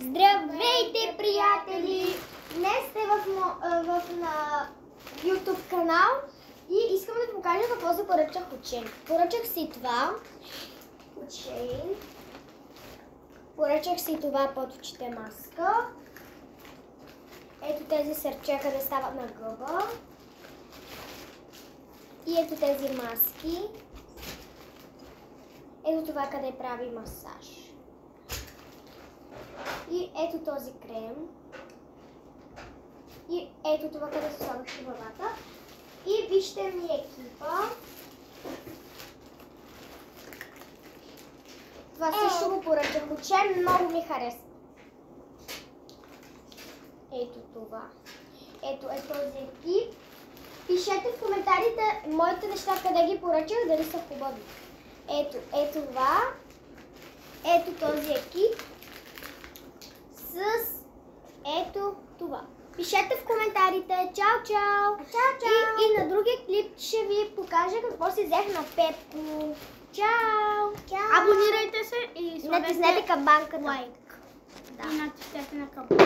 Здравейте, приятели! Днес сте на YouTube канал и искам да ви покажа какво се поръчах от Shein. Поръчах си това от Shein. Поръчах си това под очите маска. Ето тези сърчеха да стават на гъба. И ето тези маски. Ето това къде прави масаж. И ето този крем. И ето това къде се слагаш в главата. И вижте ми екипа. Това също го поръчах от Shein, много ми хареса. Ето това. Ето е този екип. Пишете в коментарите моите неща, къде ги поръчах, дали са хубави. Ето това. Ето този екип. С ето това. Пишете в коментарите. Чао, чао! Чао, чао! И на другия клип ще ви покажа какво си взех на Пепко. Чао! Чао! Абонирайте се и натиснете камбанката. лайк. Да. И натиснете на камбанката.